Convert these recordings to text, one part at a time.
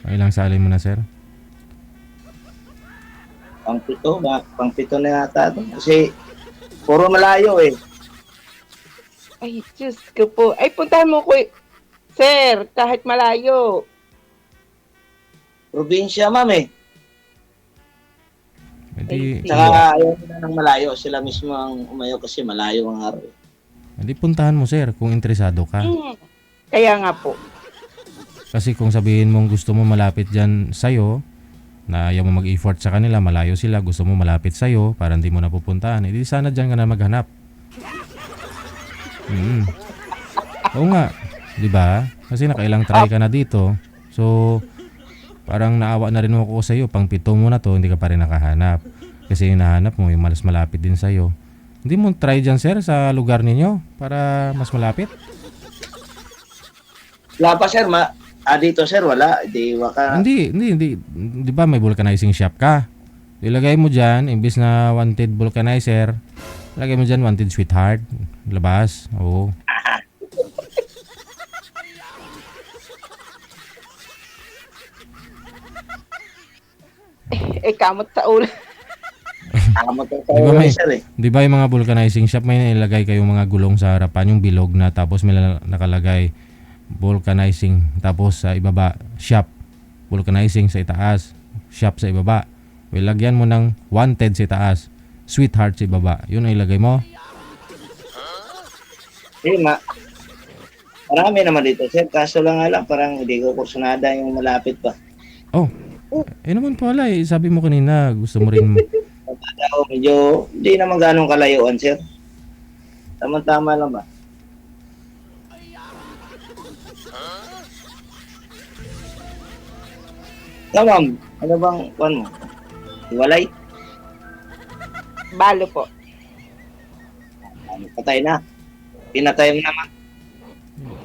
Ilang salin mo na, sir? Pang-pito na yata ito. Kasi puro malayo eh. Ay, Diyos ko po. Ay, puntahan mo ko. Sir, kahit malayo. Probinsya, ma'am eh. Hindi, Saka ayaw nila ng malayo. Sila mismo ang umayaw kasi malayo ang araw. hindi puntahan mo, sir, kung interesado ka. Kaya nga po. Kasi kung sabihin mong gusto mo malapit dyan sa'yo, na ayaw mo mag-effort sa kanila, malayo sila, gusto mo malapit sa'yo, para hindi mo napupuntahan, edi sana dyan ka na maghanap. Oo nga, di ba? Kasi nakailang try ka na dito. So, parang naawa na rin ako sa'yo. Pang 7 mo na to, hindi ka pa rin nakahanap. Kasi yung nahanap mo, yung mas malapit din sa'yo. Hindi mo try dyan, sir, sa lugar ninyo para mas malapit? Wala pa, sir. Dito, sir, wala. Di waka. Hindi. Di ba may vulcanizing shop ka? Ilagay mo dyan, imbis na wanted vulcanizer, lagay mo dyan wanted sweetheart. Labas. Oo. Kamot sa ulo. Tama to sa Di ba may, sir eh. di ba yung mga vulcanizing shop may nilagay kayong mga gulong sa harapan, yung bilog na, tapos may nakalagay vulcanizing, tapos sa ibaba shop, vulcanizing sa itaas, shop sa ibaba. Well, lagyan mo ng wanted sa itaas, sweetheart sa ibaba. Yun ang ilagay mo. Eh, marami naman dito, sir. Kaso lang parang hindi ko kursunada yung malapit pa. Oh, naman pala eh. Sabi mo kanina, gusto mo rin. Medyo, hindi naman ganong kalayuan, sir. Tama-tama lang ba? Ma'am, ano bang, mo? Iwalay? Balo po. Patay na. Pinatay mo naman.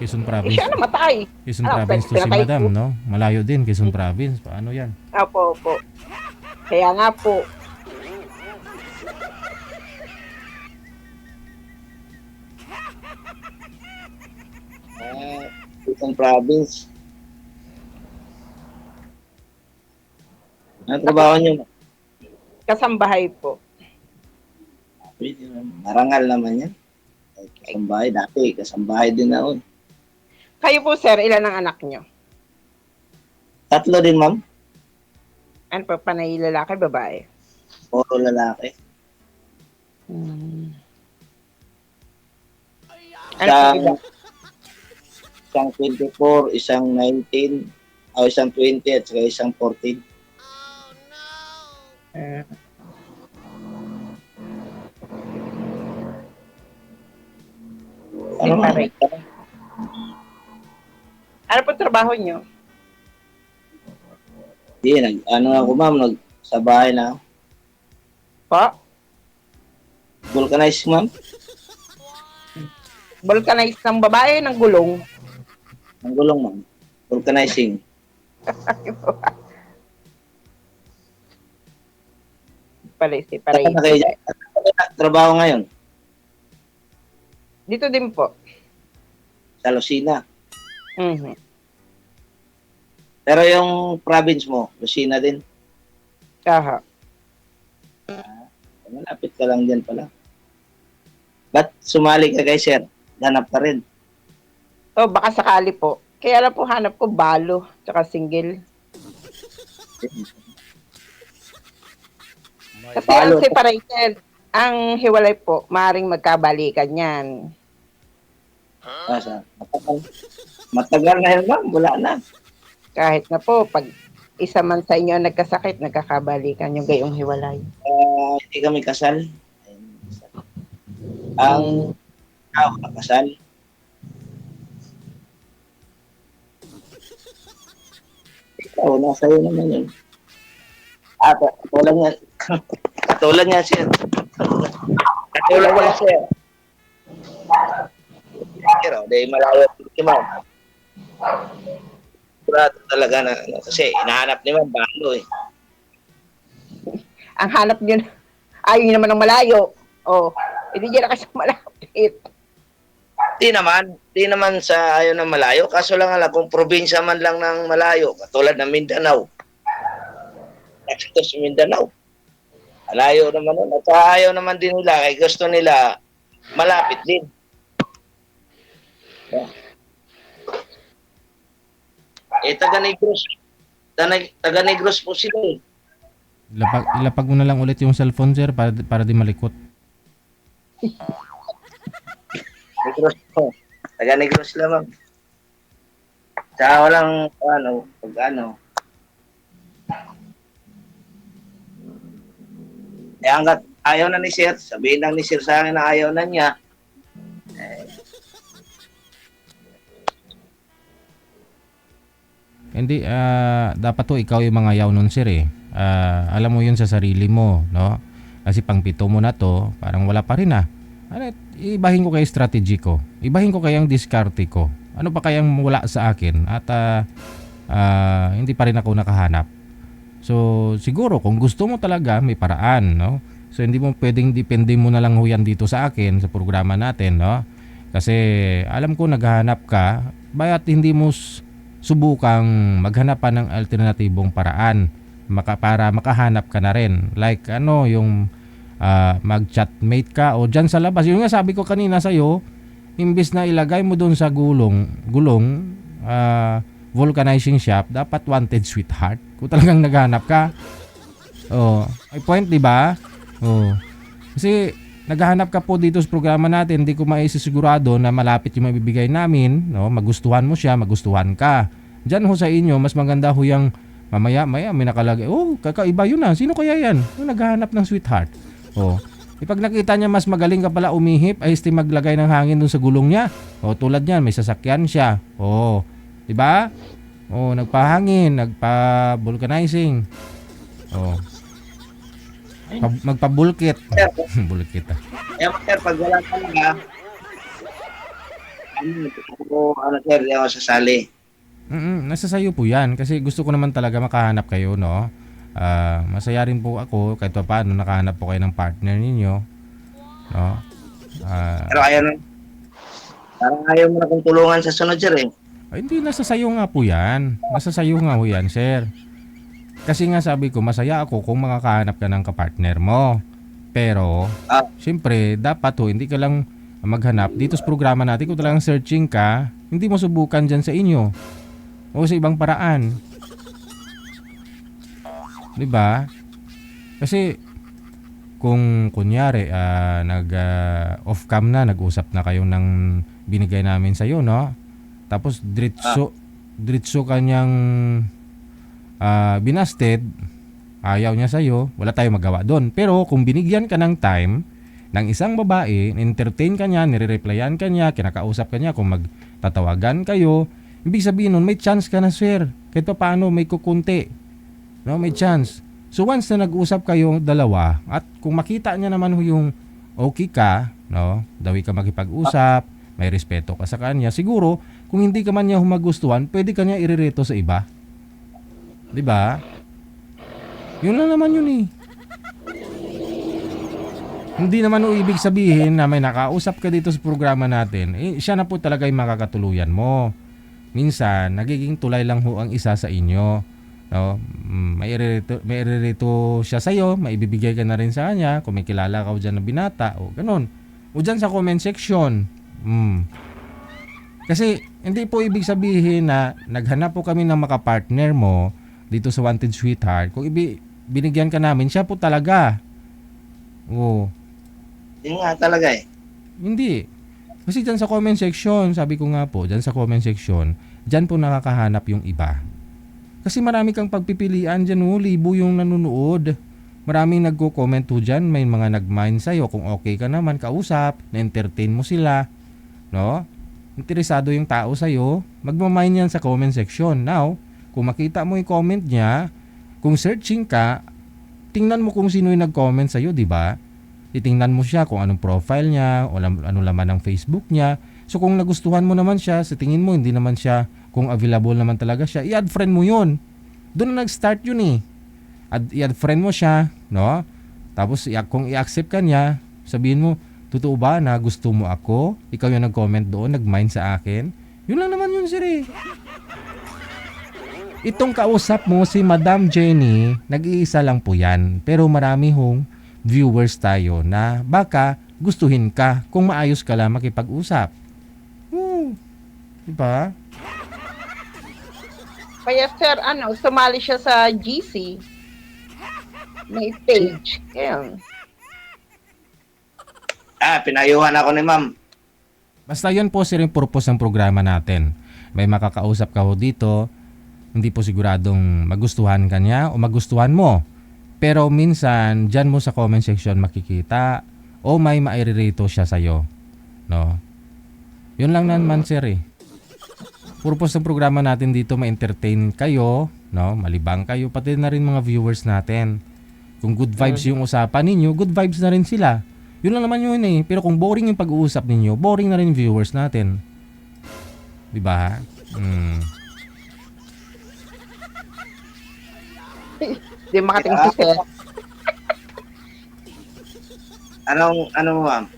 Quezon Eh, Province. siya namatay. Quezon Province to si pinatay Madam, po. no? Malayo din, Quezon Province. Paano yan? Opo. Kaya nga po. Quezon Province. Ano trabaho niyo? Kasambahay po. Marangal naman yan. Kasambahay, dati kasambahay din ako. Kayo po, sir, ilan ang anak nyo? 3 din, ma'am. Ano pa, panay lalaki, babae? Puro lalaki. Ano pa iba? Isang 24, isang 19, o isang 20 at saka isang 14. Ano Di pare. Ano po trabaho nyo? Hindi, ako ma'am, sa bahay na. Po? Vulcanized, ma'am. Vulcanize ng babae ng gulong. Ang gulong, ma'am. Vulcanizing. Pare. Saan na kayo dyan? Saan kayo trabaho ngayon? Dito din po. Sa Lucena. Mhm. Pero yung province mo, Lucena din. Aha. Malapit ka lang dyan pala. Ba't sumali ka kay sir? Hanap ka rin. Oh, baka sakali po. Kaya lang po hanap ko balo, tsaka single. Kasi Balo. ang separated, ang hiwalay po, maaaring magkabalikan yan. Matagal na yun, ma'am. Wala na. Kahit na po, pag isa man sa inyo nagkasakit, nagkakabalikan yung gayong hiwalay. Hindi kami kasal. Ang kasal. Ikaw, nasa iyo naman yun. Katulad niya. Katulad niya siya. Katulad niya siya. Pero, dahil malayo si ma'am. Sigurado talaga na, kasi hinahanap ni ma'am balo eh. Ang hanap nyo, ayaw nyo naman ng malayo. Oh, hindi dyan na kasi malapit. Di naman sa ayaw ng malayo. Kaso lang alam, kung probinsya man lang ng malayo, katulad ng Mindanao. Ito sa Mindanao. Malayo naman nun. At ayaw naman din nila, kaya gusto nila malapit din. Taga-Negros. Taga-Negros po sila eh. Ilapag mo na lang ulit yung cellphone, sir, para di malikot. Negros po. Taga-Negros lamang. Tsaka walang, hanggat ayaw na ni Sir, sabihin lang ni Sir sa akin na ayaw na niya. Hindi, dapat to ikaw yung mga yaw nun, sir eh. Alam mo yun sa sarili mo, no? Kasi pangpito mo na to, parang wala pa rin ah. Ibahin ko kaya strategy ko. Ibahin ko kaya ang diskarte ko. Ano pa kayang wala sa akin? At hindi pa rin ako nakahanap. So, siguro kung gusto mo talaga, may paraan, no? So, hindi mo pwedeng depende mo na lang huyan dito sa akin, sa programa natin, no? Kasi alam ko naghahanap ka, baya't hindi mo subukang maghanap pa ng alternatibong paraan para makahanap ka na rin. Like yung mag-chatmate ka o dyan sa labas. Yung nga sabi ko kanina sa'yo, imbis na ilagay mo doon sa gulong vulcanizing shop, dapat wanted sweetheart. Kung talagang naghanap ka. Oh, may point, di ba? Oh. Kasi naghahanap ka po dito sa programa natin, hindi ko maisigurado na malapit yung mabibigay namin, no? Magustuhan mo siya, magustuhan ka. Diyan ho sa inyo, mas maganda ho yung mamaya may nakalagay. Oh, kakaiba yun ah. Sino kaya yan? Yung naghahanap ng sweetheart. Oh. Pag nakita niya mas magaling ka pala umihip, ay isti maglagay ng hangin dun sa gulong niya. Oh, tulad niyan, may sasakyan siya. Oh, 'di ba? Oh, nagpahangin, nagpa-vulcanizing. Oh. Magpabulkit. Bulkit ah. Sir, pag wala talaga, sir, di ako sasali. Nasa sayo po yan. Kasi gusto ko naman talaga makahanap kayo, no? Masaya rin po ako kahit pa paano nakahanap po kayo ng partner ninyo, no? Pero parang ayaw mo na kong tulungan sa sunod, sir eh. Hindi, nasa sayo nga po yan. Nasa sayo nga po yan, sir. Kasi nga sabi ko, masaya ako kung makakahanap ka ng kapartner mo. Pero, syempre, dapat hindi ka lang maghanap. Dito sa programa natin, kung talagang searching ka, hindi mo subukan dyan sa inyo. O sa ibang paraan. Diba? Kasi, kung kunyari, off-cam na, nag-usap na kayo ng binigay namin sa'yo, no? Tapos, diretso kanyang binasted, ayaw niya sa'yo, wala tayong magawa doon. Pero kung binigyan ka ng time ng isang babae, entertain ka niya, nire-replyan ka niya, kinakausap ka niya, kung magtatawagan kayo, ibig sabihin nun, may chance ka na, sir. Kahit pa paano, may kukunti. No, may chance. So once na nag-usap kayo dalawa, at kung makita niya naman yung okay ka, no, dawi ka makipag-usap, may respeto ka sa kanya, siguro, kung hindi ka man niya humagustuhan, pwede ka niya irereto sa iba. Diba? Yun lang naman yun eh. Hindi naman ibig sabihin na may nakausap ka dito sa programa natin, siya na po talaga yung makakatuluyan mo. Minsan, nagiging tulay lang ho ang isa sa inyo. No? May iririto siya sa'yo, may ibibigay ka na rin sa kanya, kung may kilala ka o dyan na binata, o ganun. O dyan sa comment section. Kasi, hindi po ibig sabihin na naghanap po kami ng makapartner mo dito sa Wanted Sweetheart. Kung binigyan ka namin, siya po talaga. Oo. Hindi nga talaga eh. Hindi. Kasi dyan sa comment section, sabi ko nga po, dyan sa comment section, dyan po nakakahanap yung iba. Kasi marami kang pagpipilian dyan, libo yung nanonood. Maraming nagko-comment po dyan, may mga nag-mind sa'yo, kung okay ka naman, kausap, na-entertain mo sila, no? Interesado yung tao sa'yo, magmamind yan sa comment section. Now, kung makita mo yung comment niya, kung searching ka, tingnan mo kung sino yung nag-comment sa'yo, di ba? Titingnan mo siya kung anong profile niya, o ano laman ng Facebook niya. So kung nagustuhan mo naman siya, sa tingin mo hindi naman siya, kung available naman talaga siya, i-add friend mo yun. Doon na nag-start yun eh. I-add friend mo siya, no? Tapos kung i-accept ka niya, sabihin mo, Totoo ba na gusto mo ako? Ikaw yung nag-comment doon, nag-mind sa akin? Yun lang naman yun, sir eh. Itong kausap mo, si Madam Jenny, nag-iisa lang po yan. Pero marami hong viewers tayo na baka gustuhin ka kung maayos ka lang makipag-usap. Diba? Kaya sir, sumali siya sa GC. May stage. Kaya, Pinayuhan ako ni ma'am. Basta yun po sir yung purpose ng programa natin. May makakausap ka ho dito, hindi po siguradong magustuhan ka niya o magustuhan mo. Pero minsan, dyan mo sa comment section makikita o may mairirito siya sa'yo. No? Yun lang naman sir eh. Purpose ng programa natin dito ma-entertain kayo, no? Malibang kayo, pati na rin mga viewers natin. Kung good vibes yung usapan ninyo, good vibes na rin sila. Yun lang naman yun eh. Pero kung boring yung pag-uusap ninyo, boring na rin yung viewers natin. Diba? di makating si sir. Ano ma'am?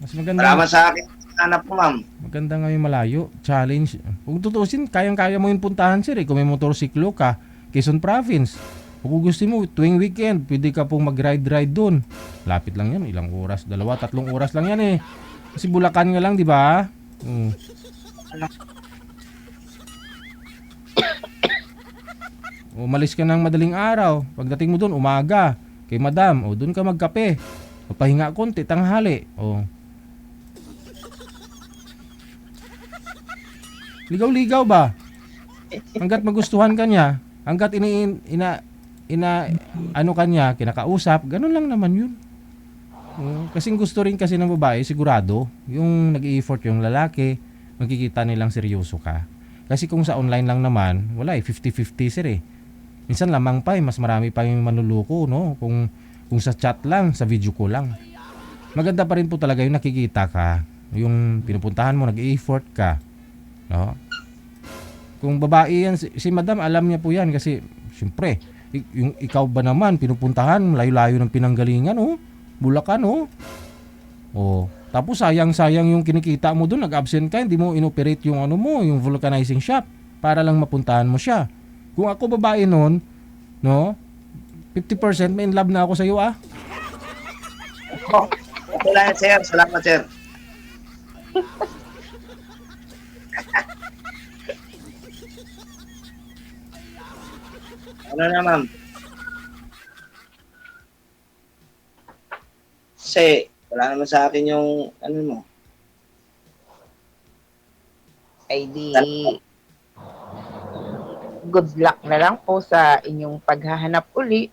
Mas maganda. Salamat sa akin. Hanap mo ma'am. Maganda nga yung malayo. Challenge. Kung tutusin, kayang-kaya mo yung puntahan sir eh. Kung may motorsiklo ka, Quezon Province. Kung gusto mo, tuwing weekend, pwede ka pong mag-ride doon. Lapit lang yan. Ilang oras? 2-3 oras lang yan eh. Kasi Bulacan nga lang, di ba? Umalis ka ng madaling araw. Pagdating mo doon, umaga. Kay madam, doon ka magkape. Pahinga konti, tanghali. Ligaw-ligaw ba? Hanggat magustuhan ka niya, hanggat ano kanya, kinakausap, ganun lang naman yun. Kasing gusto rin kasi ng babae, sigurado, yung nag-i-effort yung lalaki, makikita nilang seryoso ka. Kasi kung sa online lang naman, wala 50-50 sir eh. Minsan lamang pa mas marami pa yung manluloko, no? Kung sa chat lang, sa video ko lang. Maganda pa rin po talaga yung nakikita ka, yung pinupuntahan mo, nag-i-effort ka. No? Kung babae yan, si madam alam niya po yan kasi siyempre, yung ikaw ba naman pinupuntahan layo-layo ng pinanggalingan Bulacan tapos sayang-sayang yung kinikita mo doon, nag-absent ka, hindi mo inoperate yung yung vulcanizing shop para lang mapuntahan mo siya. Kung ako babae noon, no, 50% may in love na ako sa iyo Okay lang sir. Salamat sir. Ano na ma'am? Kasi wala naman sa akin yung mo. Ay di, good luck na lang po sa inyong paghahanap uli.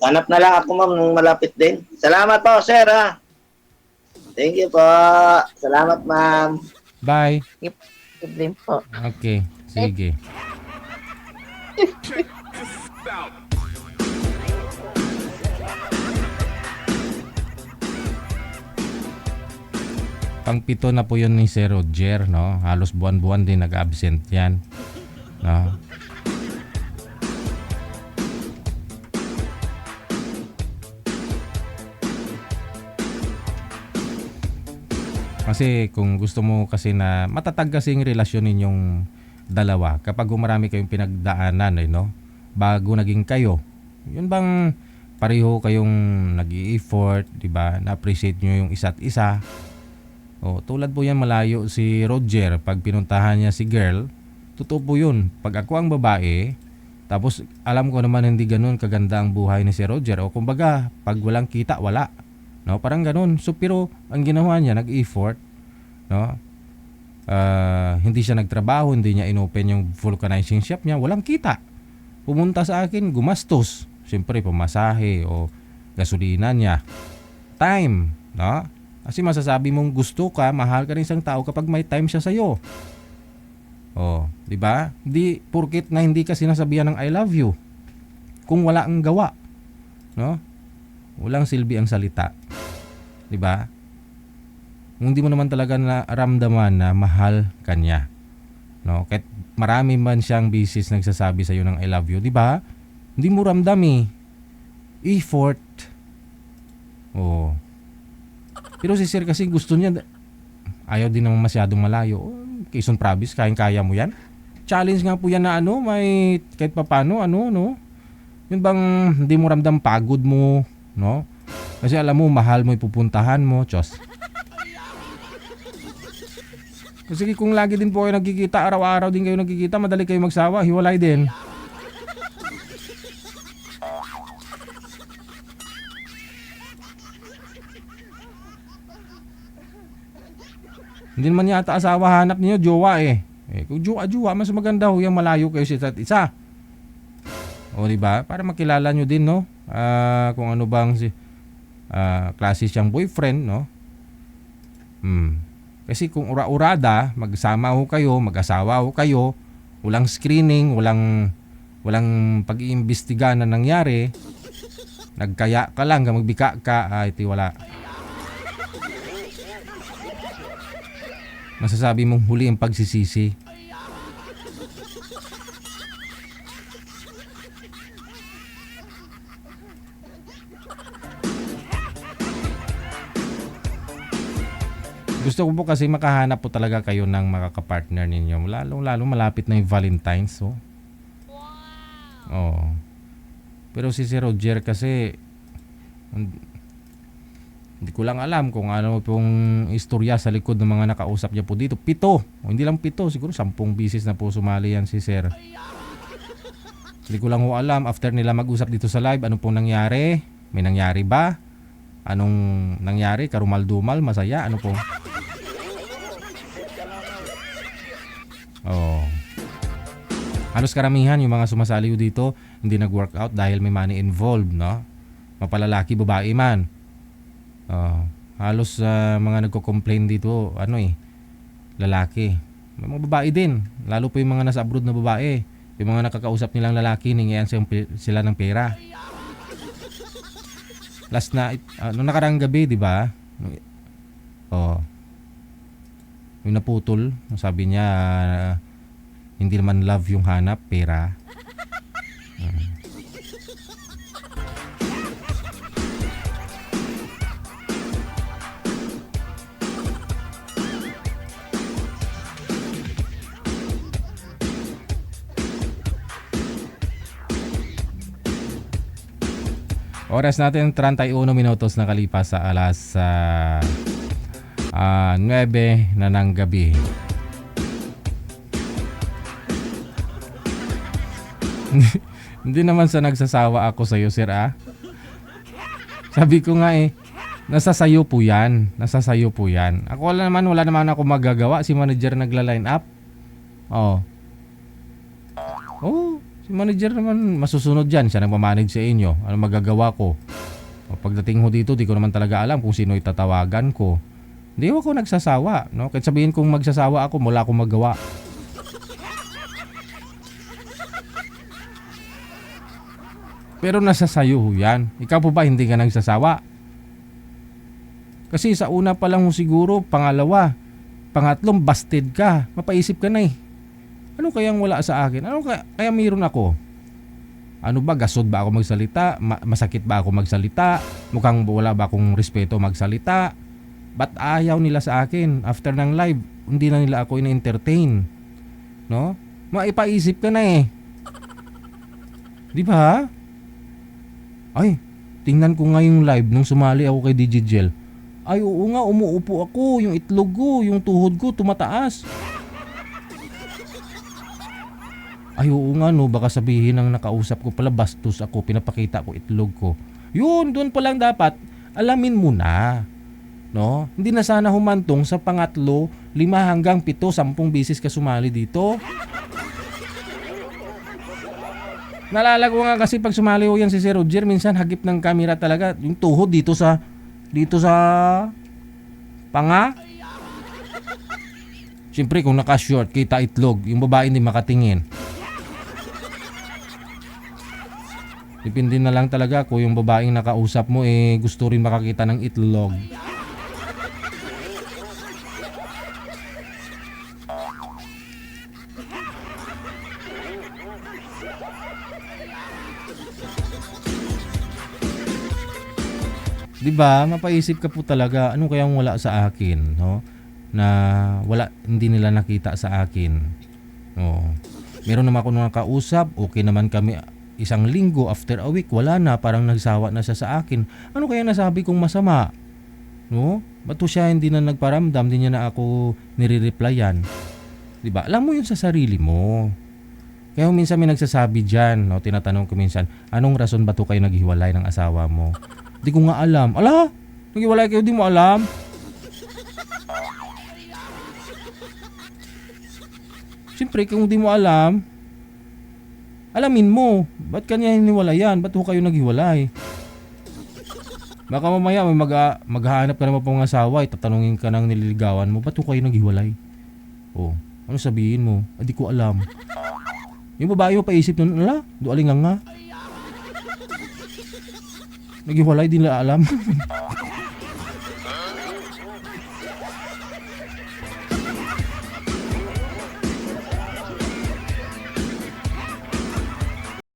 Hanap na lang ako ma'am nung malapit din. Salamat po sir ha. Thank you po. Salamat ma'am. Bye. Yep, din po. Okay, sige. Pang-pito na po yun ni Sir Roger, no? Halos buwan-buwan din nag-absent yan. No? Kasi kung gusto mo kasi na matatag kasi yung relasyon ninyong dalawa, kapag marami kayong pinagdaanan, no? Bago naging kayo, yun bang pareho kayong nag-i-effort, di ba? Na-appreciate nyo yung isa't isa. Tulad po yan malayo si Roger, pag pinuntahan niya si girl, totoo po yun. Pag ako ang babae, tapos alam ko naman hindi ganun kaganda ang buhay ni si Roger, o kumbaga, pag walang kita, wala. No, parang ganun. So, pero ang ginawa niya, nag-effort, no? Hindi siya nagtrabaho, hindi niya inopen yung vulcanizing shop niya, walang kita. Pumunta sa akin, gumastos. Siyempre, pamasahe o gasolina niya. Time, no? Kasi masasabi mong gusto ka, mahal ka rin isang tao kapag may time siya sa'yo. Di ba? Di porket na hindi ka sinasabihan ng I love you. Kung wala ang gawa, no? Walang silbi ang salita. 'Di ba? Kung hindi mo naman talaga naramdaman na mahal ka niya. No? Kahit marami man siyang bisis nagsasabi sa iyo ng I love you, 'di ba? Hindi mo ramdam eh. Effort. Pero si sir kasi gusto niya, ayaw din naman masyadong malayo. Oh, Quezon Province, kaya mo yan? Challenge nga po yan na ano, may kahit papano, ano, no? Yun bang hindi mo ramdam pagod mo, no? Kasi alam mo, mahal mo ipupuntahan mo, Diyos. Kasi kung lagi din po kayo nagkikita, araw-araw din kayo nagkikita, madali kayo magsawa, hiwalay din. Hindi naman yata asawa hanap niyo, jowa eh. Kung jowa, mas maganda ho yung malayo kayo sa isa't isa. O diba? Para makilala nyo din, no? Kung ano bang klase siyang boyfriend, no? Kasi kung ura-urada, magsama ho kayo, mag-asawa ho kayo, walang screening, walang pag-iimbestiga na nangyari, nagkaya ka lang, magbika ka, iti wala. Masasabi mong huli ang pagsisisi. Gusto ko po kasi makahanap po talaga kayo ng makakapartner ninyo. Lalo malapit na yung Valentine's. Oh. Oh. Pero si Roger kasi hindi ko lang alam kung ano pong istorya sa likod ng mga nakausap niya po dito. 7. O, hindi lang 7. Siguro 10 bisis na po sumali yan si Sir. Hindi ko lang ho alam after nila mag-usap dito sa live. Ano pong nangyari? May nangyari ba? Anong nangyari? Karumal-dumal? Masaya? Ano po? Oh. Halos karamihan yung mga sumasali dito hindi nag-workout dahil may money involved, no? Mapalalaki, babae man. Halos mga nagko-complain dito, lalaki. May mga babae din, lalo po yung mga nasa abroad na babae. Yung mga nakakausap nilang lalaki, ningian sila ng pera. Last na, nung nakarang gabi, di ba? Yung naputol, sabi niya, hindi naman love yung hanap, pera. Oras natin 31 minutos na kalipas sa alas 9 na ng gabi. Hindi naman sa nagsasawa ako sa iyo, sir, Sabi ko nga nasa sayo po yan. Nasa sayo po yan. Ako wala naman ako magagawa. Si manager nagla-line up. Si manager naman masusunod dyan. Siya nagmamanage sa inyo. Ano magagawa ko? Pagdating ho dito, di ko naman talaga alam kung sino itatawagan ko. Hindi ako nagsasawa, no? Kahit sabihin kong magsasawa ako, wala akong magawa. Pero nasa sayo ho yan. Ikaw po ba hindi ka nagsasawa? Kasi sa una pa lang ho siguro, pangalawa, pangatlong busted ka. Mapaisip ka na Ano kayang wala sa akin? Ano kaya mayroon ako? Ano ba, gasod ba ako magsalita? Masakit ba ako magsalita? Mukhang wala ba akong respeto magsalita? Ba't ayaw nila sa akin? After ng live, hindi na nila ako ina-entertain. No? Maipaisip ka na Di ba? Ay, tingnan ko nga yung live nung sumali ako kay DJ Gel. Ay, oo nga, umuupo ako. Yung itlog ko, yung tuhod ko, tumataas. Ay, oo nga, no, baka sabihin ng nakausap ko pala, bastos ako, pinapakita ko itlog ko. Yun, doon pa lang dapat, alamin mo na. No? Hindi na sana humantong sa pangatlo, 5 hanggang 7, 10 bisis ka sumali dito. Naalala ko nga kasi pag sumali ko yan si Sir Roger, minsan hagip ng camera talaga, yung tuhod dito sa panga. Siyempre kung naka-short, kita itlog, yung babae hindi makatingin. Depende na lang talaga kung yung babaeng nakausap mo gusto rin makakita ng itlog. 'Di ba? Mapaisip ka po talaga, ano kayang wala sa akin, no? Na hindi nila nakita sa akin. Oo. Meron naman ako nakausap, okay naman kami isang linggo, after a week, wala na, parang nagsawa na siya sa akin. Ano kaya nasabi kong masama? No? Ba't po siya hindi na nagparamdam, hindi niya na ako nire-replyan? 'Di ba? Alam mo yun sa sarili mo. Kaya minsan may nagsasabi diyan, no, tinatanong ko minsan, anong rason ba to kayo naghiwalay ng asawa mo? Di ko nga alam. Ala, naghiwalay kayo, di mo alam? Siyempre, kung di mo alam, alamin mo. Ba't kanya hiniwalayan? Ba't ho kayo naghiwalay? Baka mamaya may maghahanap ka naman pong asawa, tatanungin ka ng nililigawan mo, ba't ho kayo naghiwalay? Oh, ano sabihin mo? Di ko alam. Yung babae mo paisip nun, ala, doaling nga. Naghiwalay, di nila alam.